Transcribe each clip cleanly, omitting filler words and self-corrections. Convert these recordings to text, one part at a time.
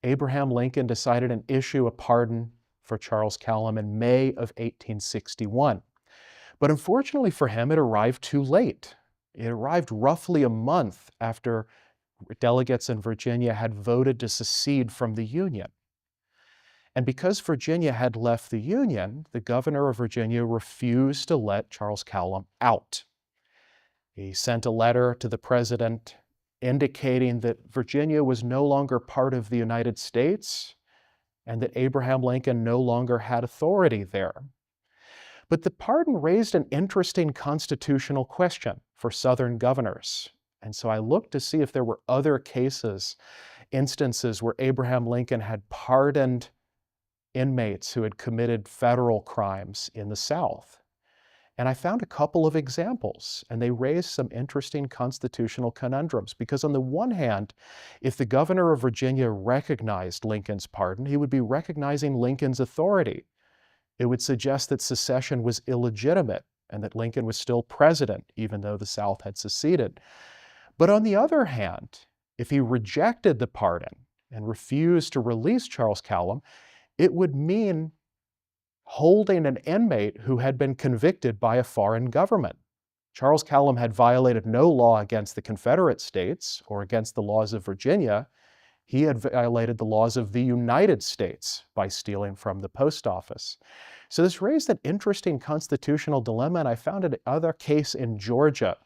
Abraham Lincoln decided to issue a pardon for Charles Cowlam in May of 1861. But unfortunately for him, it arrived too late. It arrived roughly a month after delegates in Virginia had voted to secede from the Union. And because Virginia had left the Union, the governor of Virginia refused to let Charles Cowlam out. He sent a letter to the president indicating that Virginia was no longer part of the United States and that Abraham Lincoln no longer had authority there. But the pardon raised an interesting constitutional question for Southern governors. And so I looked to see if there were other instances where Abraham Lincoln had pardoned inmates who had committed federal crimes in the South. And I found a couple of examples, and they raised some interesting constitutional conundrums. Because on the one hand, if the governor of Virginia recognized Lincoln's pardon, he would be recognizing Lincoln's authority. It would suggest that secession was illegitimate and that Lincoln was still president, even though the South had seceded. But on the other hand, if he rejected the pardon and refused to release Charles Cowlam, it would mean holding an inmate who had been convicted by a foreign government. Charles Cowlam had violated no law against the Confederate States or against the laws of Virginia. He had violated the laws of the United States by stealing from the post office. So this raised an interesting constitutional dilemma, and I found another case in Georgia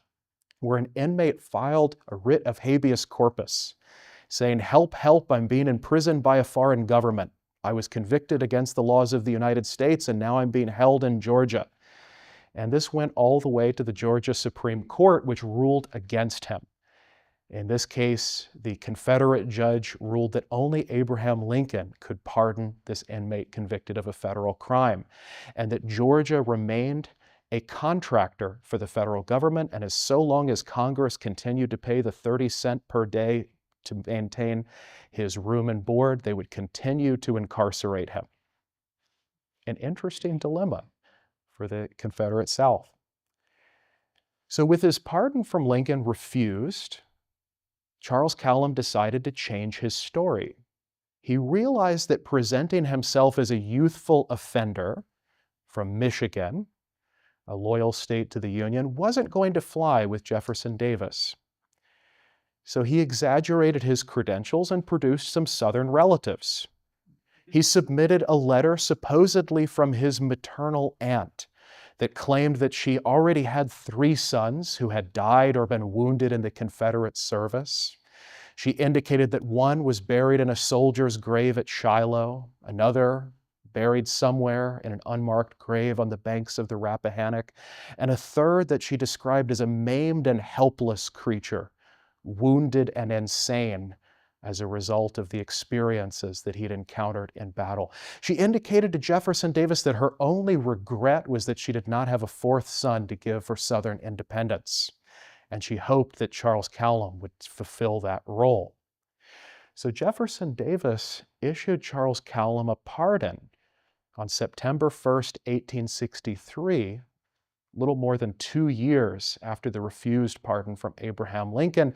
where an inmate filed a writ of habeas corpus saying, "Help, help, I'm being imprisoned by a foreign government. I was convicted against the laws of the United States, and now I'm being held in Georgia." And this went all the way to the Georgia Supreme Court, which ruled against him. In this case, the Confederate judge ruled that only Abraham Lincoln could pardon this inmate convicted of a federal crime, and that Georgia remained a contractor for the federal government, and as so long as Congress continued to pay the 30 cents per day to maintain his room and board, they would continue to incarcerate him. An interesting dilemma for the Confederate South. So with his pardon from Lincoln refused, Charles Cowlam decided to change his story. He realized that presenting himself as a youthful offender from Michigan, a loyal state to the Union, wasn't going to fly with Jefferson Davis. So he exaggerated his credentials and produced some Southern relatives. He submitted a letter supposedly from his maternal aunt that claimed that she already had 3 sons who had died or been wounded in the Confederate service. She indicated that one was buried in a soldier's grave at Shiloh, another buried somewhere in an unmarked grave on the banks of the Rappahannock, and a third that she described as a maimed and helpless creature, wounded and insane as a result of the experiences that he'd encountered in battle. She indicated to Jefferson Davis that her only regret was that she did not have a 4th son to give for Southern independence, and she hoped that Charles Cowlam would fulfill that role. So Jefferson Davis issued Charles Cowlam a pardon on September 1st, 1863, little more than 2 years after the refused pardon from Abraham Lincoln.